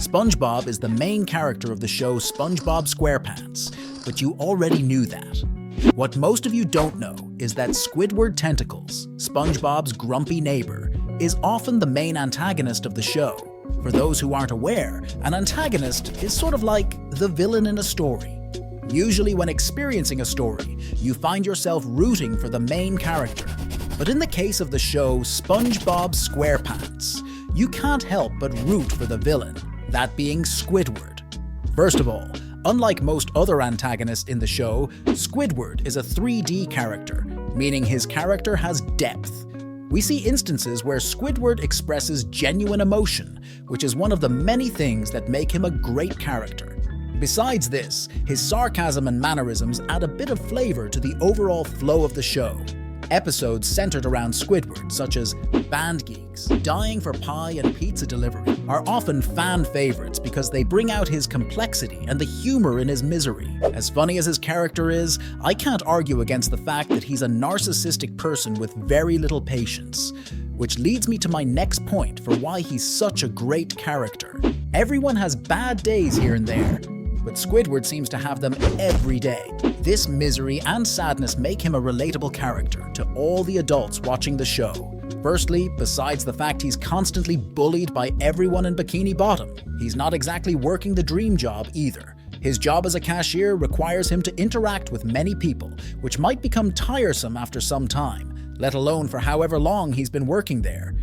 SpongeBob is the main character of the show SpongeBob SquarePants, but you already knew that. What most of you don't know is that Squidward Tentacles, SpongeBob's grumpy neighbor, is often the main antagonist of the show. For those who aren't aware, an antagonist is sort of like the villain in a story. Usually when experiencing a story, you find yourself rooting for the main character. But in the case of the show SpongeBob SquarePants, you can't help but root for the villain, that being Squidward. First of all, unlike most other antagonists in the show, Squidward is a 3D character, meaning his character has depth. We see instances where Squidward expresses genuine emotion, which is one of the many things that make him a great character. Besides this, his sarcasm and mannerisms add a bit of flavor to the overall flow of the show. Episodes centered around Squidward, such as Band Geeks, Dying for Pie and Pizza Delivery, are often fan favorites because they bring out his complexity and the humor in his misery. As funny as his character is, I can't argue against the fact that he's a narcissistic person with very little patience. Which leads me to my next point for why he's such a great character. Everyone has bad days here and there, but Squidward seems to have them every day. This misery and sadness make him a relatable character to all the adults watching the show. Firstly, besides the fact he's constantly bullied by everyone in Bikini Bottom, he's not exactly working the dream job either. His job as a cashier requires him to interact with many people, which might become tiresome after some time, let alone for however long he's been working there.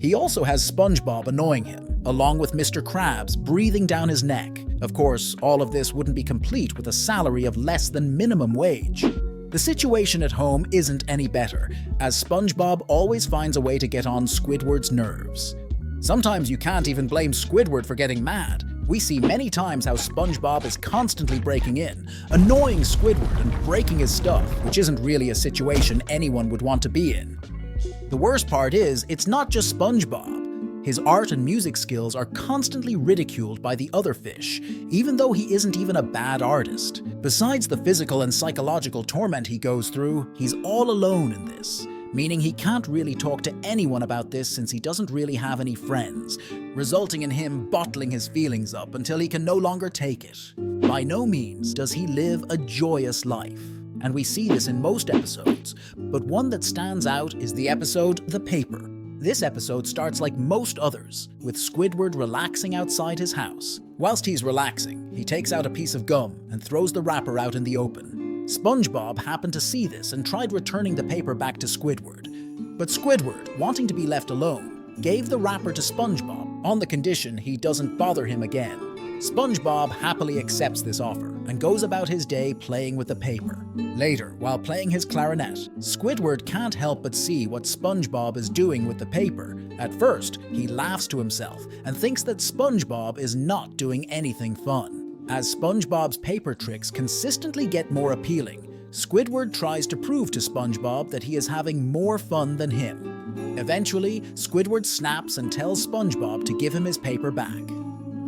He also has SpongeBob annoying him, along with Mr. Krabs breathing down his neck. Of course, all of this wouldn't be complete with a salary of less than minimum wage. The situation at home isn't any better, as SpongeBob always finds a way to get on Squidward's nerves. Sometimes you can't even blame Squidward for getting mad. We see many times how SpongeBob is constantly breaking in, annoying Squidward and breaking his stuff, which isn't really a situation anyone would want to be in. The worst part is, it's not just SpongeBob. His art and music skills are constantly ridiculed by the other fish, even though he isn't even a bad artist. Besides the physical and psychological torment he goes through, he's all alone in this, meaning he can't really talk to anyone about this since he doesn't really have any friends, resulting in him bottling his feelings up until he can no longer take it. By no means does he live a joyous life, and we see this in most episodes, but one that stands out is the episode The Paper. This episode starts like most others, with Squidward relaxing outside his house. Whilst he's relaxing, he takes out a piece of gum and throws the wrapper out in the open. SpongeBob happened to see this and tried returning the paper back to Squidward. But Squidward, wanting to be left alone, gave the wrapper to SpongeBob on the condition he doesn't bother him again. SpongeBob happily accepts this offer and goes about his day playing with the paper. Later, while playing his clarinet, Squidward can't help but see what SpongeBob is doing with the paper. At first, he laughs to himself and thinks that SpongeBob is not doing anything fun. As SpongeBob's paper tricks consistently get more appealing, Squidward tries to prove to SpongeBob that he is having more fun than him. Eventually, Squidward snaps and tells SpongeBob to give him his paper back.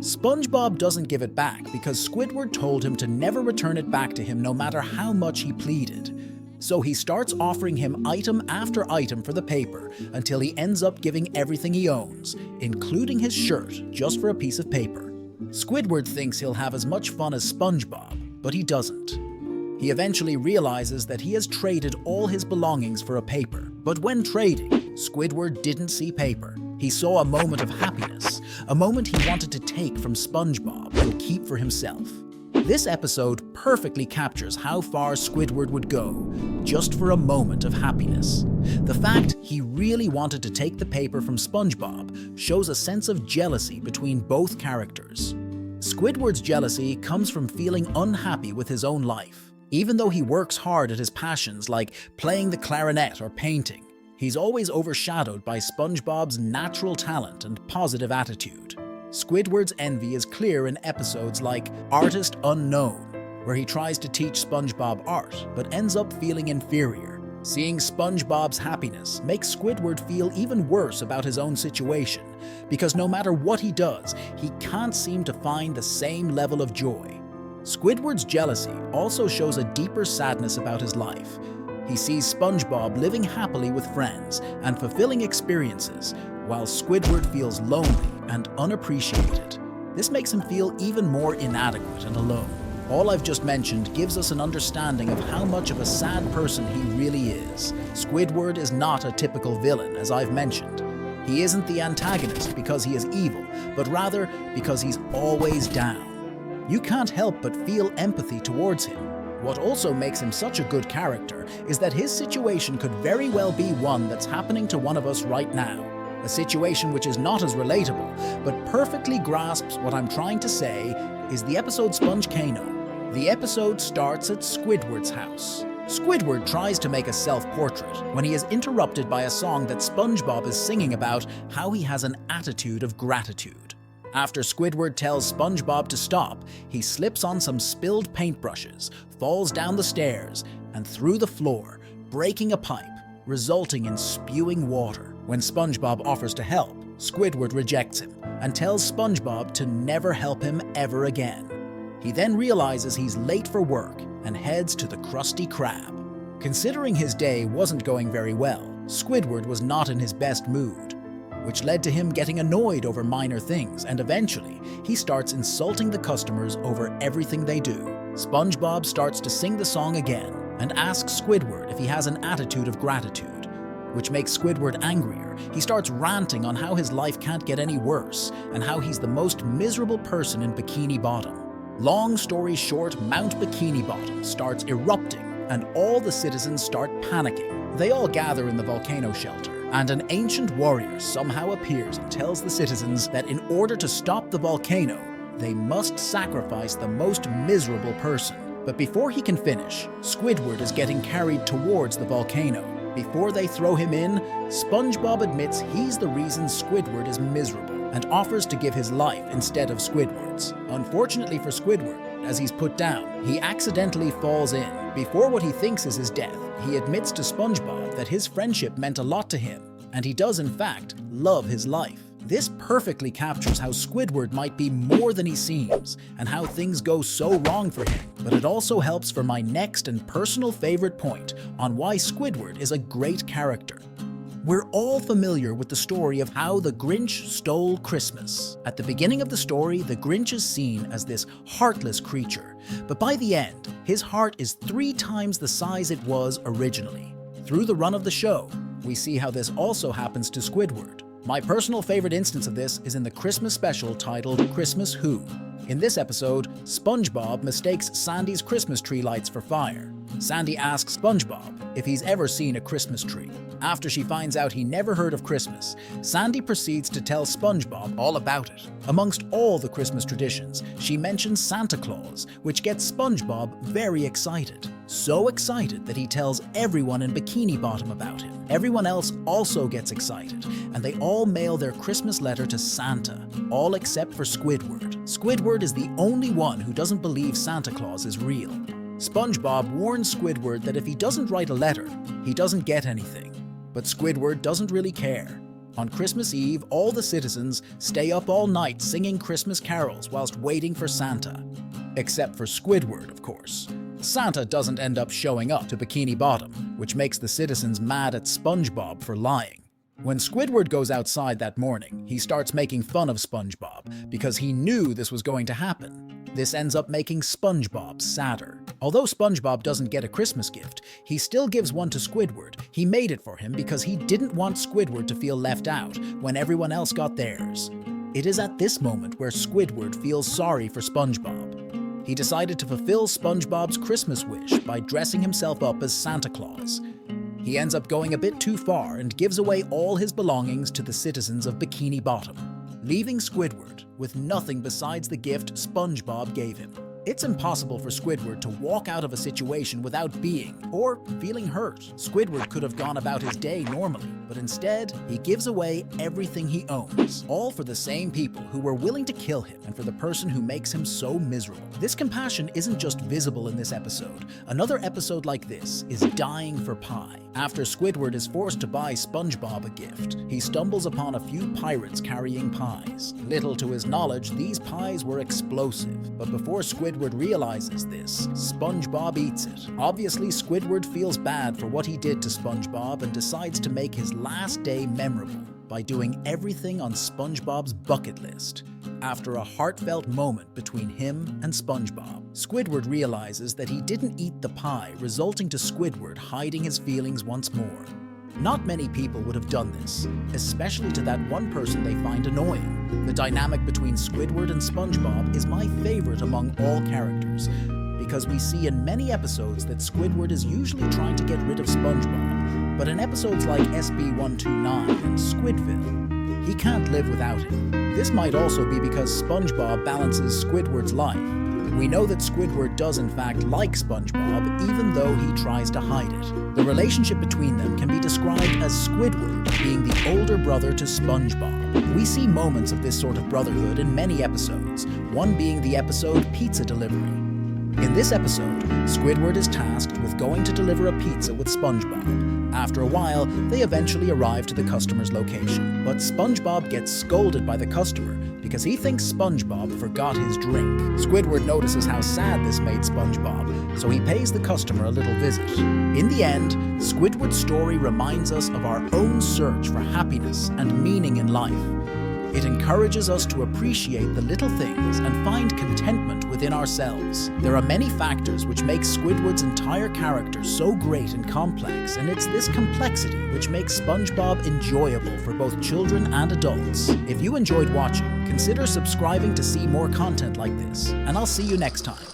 SpongeBob doesn't give it back because Squidward told him to never return it back to him no matter how much he pleaded. So he starts offering him item after item for the paper until he ends up giving everything he owns, including his shirt, just for a piece of paper. Squidward thinks he'll have as much fun as SpongeBob, but he doesn't. He eventually realizes that he has traded all his belongings for a paper, but when trading, Squidward didn't see paper. He saw a moment of happiness, a moment he wanted to take from SpongeBob and keep for himself. This episode perfectly captures how far Squidward would go, just for a moment of happiness. The fact he really wanted to take the paper from SpongeBob shows a sense of jealousy between both characters. Squidward's jealousy comes from feeling unhappy with his own life. Even though he works hard at his passions like playing the clarinet or painting, he's always overshadowed by SpongeBob's natural talent and positive attitude. Squidward's envy is clear in episodes like Artist Unknown, where he tries to teach SpongeBob art but ends up feeling inferior. Seeing SpongeBob's happiness makes Squidward feel even worse about his own situation, because no matter what he does, he can't seem to find the same level of joy. Squidward's jealousy also shows a deeper sadness about his life. He sees SpongeBob living happily with friends and fulfilling experiences, while Squidward feels lonely and unappreciated. This makes him feel even more inadequate and alone. All I've just mentioned gives us an understanding of how much of a sad person he really is. Squidward is not a typical villain, as I've mentioned. He isn't the antagonist because he is evil, but rather because he's always down. You can't help but feel empathy towards him. What also makes him such a good character is that his situation could very well be one that's happening to one of us right now. A situation which is not as relatable, but perfectly grasps what I'm trying to say, is the episode SpongeKano. The episode starts at Squidward's house. Squidward tries to make a self-portrait when he is interrupted by a song that SpongeBob is singing about how he has an attitude of gratitude. After Squidward tells SpongeBob to stop, he slips on some spilled paintbrushes, falls down the stairs, and through the floor, breaking a pipe, resulting in spewing water. When SpongeBob offers to help, Squidward rejects him and tells SpongeBob to never help him ever again. He then realizes he's late for work and heads to the Krusty Krab. Considering his day wasn't going very well, Squidward was not in his best mood, which led to him getting annoyed over minor things, and eventually he starts insulting the customers over everything they do. SpongeBob starts to sing the song again and asks Squidward if he has an attitude of gratitude, which makes Squidward angrier. He starts ranting on how his life can't get any worse and how he's the most miserable person in Bikini Bottom. Long story short, Mount Bikini Bottom starts erupting and all the citizens start panicking. They all gather in the volcano shelter, and an ancient warrior somehow appears and tells the citizens that in order to stop the volcano, they must sacrifice the most miserable person. But before he can finish, Squidward is getting carried towards the volcano. Before they throw him in, SpongeBob admits he's the reason Squidward is miserable and offers to give his life instead of Squidward's. Unfortunately for Squidward, as he's put down, he accidentally falls in. Before what he thinks is his death, he admits to SpongeBob that his friendship meant a lot to him, and he does in fact love his life. This perfectly captures how Squidward might be more than he seems, and how things go so wrong for him. But it also helps for my next and personal favorite point on why Squidward is a great character. We're all familiar with the story of how the Grinch stole Christmas. At the beginning of the story, the Grinch is seen as this heartless creature, but by the end, his heart is 3 times the size it was originally. Through the run of the show, we see how this also happens to Squidward. My personal favorite instance of this is in the Christmas special titled Christmas Who. In this episode, SpongeBob mistakes Sandy's Christmas tree lights for fire. Sandy asks SpongeBob if he's ever seen a Christmas tree. After she finds out he never heard of Christmas, Sandy proceeds to tell SpongeBob all about it. Amongst all the Christmas traditions, she mentions Santa Claus, which gets SpongeBob very excited. So excited that he tells everyone in Bikini Bottom about him. Everyone else also gets excited, and they all mail their Christmas letter to Santa, all except for Squidward. Squidward is the only one who doesn't believe Santa Claus is real. SpongeBob warns Squidward that if he doesn't write a letter, he doesn't get anything. But Squidward doesn't really care. On Christmas Eve, all the citizens stay up all night singing Christmas carols whilst waiting for Santa. Except for Squidward, of course. Santa doesn't end up showing up to Bikini Bottom, which makes the citizens mad at SpongeBob for lying. When Squidward goes outside that morning, he starts making fun of SpongeBob because he knew this was going to happen. This ends up making SpongeBob sadder. Although SpongeBob doesn't get a Christmas gift, he still gives one to Squidward. He made it for him because he didn't want Squidward to feel left out when everyone else got theirs. It is at this moment where Squidward feels sorry for SpongeBob. He decided to fulfill SpongeBob's Christmas wish by dressing himself up as Santa Claus. He ends up going a bit too far and gives away all his belongings to the citizens of Bikini Bottom, leaving Squidward with nothing besides the gift SpongeBob gave him. It's impossible for Squidward to walk out of a situation without being or feeling hurt. Squidward could have gone about his day normally, but instead, he gives away everything he owns, all for the same people who were willing to kill him and for the person who makes him so miserable. This compassion isn't just visible in this episode. Another episode like this is Dying for Pie. After Squidward is forced to buy SpongeBob a gift, he stumbles upon a few pirates carrying pies. Little to his knowledge, these pies were explosive, but before Squidward realizes this, SpongeBob eats it. Obviously, Squidward feels bad for what he did to SpongeBob and decides to make his last day memorable. by doing everything on SpongeBob's bucket list. After a heartfelt moment between him and SpongeBob, Squidward realizes that he didn't eat the pie, resulting to Squidward hiding his feelings once more. Not many people would have done this, especially to that one person they find annoying. The dynamic between Squidward and SpongeBob is my favorite among all characters, because we see in many episodes that Squidward is usually trying to get rid of SpongeBob, but in episodes like SB129 and Squidville, he can't live without him. This might also be because SpongeBob balances Squidward's life. We know that Squidward does in fact like SpongeBob, even though he tries to hide it. The relationship between them can be described as Squidward being the older brother to SpongeBob. We see moments of this sort of brotherhood in many episodes, one being the episode Pizza Delivery. In this episode, Squidward is tasked with going to deliver a pizza with SpongeBob. After a while, they eventually arrive to the customer's location, but SpongeBob gets scolded by the customer because he thinks SpongeBob forgot his drink. Squidward notices how sad this made SpongeBob, so he pays the customer a little visit. In the end, Squidward's story reminds us of our own search for happiness and meaning in life. It encourages us to appreciate the little things and find contentment within ourselves. There are many factors which make Squidward's entire character so great and complex, and it's this complexity which makes SpongeBob enjoyable for both children and adults. If you enjoyed watching, consider subscribing to see more content like this, and I'll see you next time.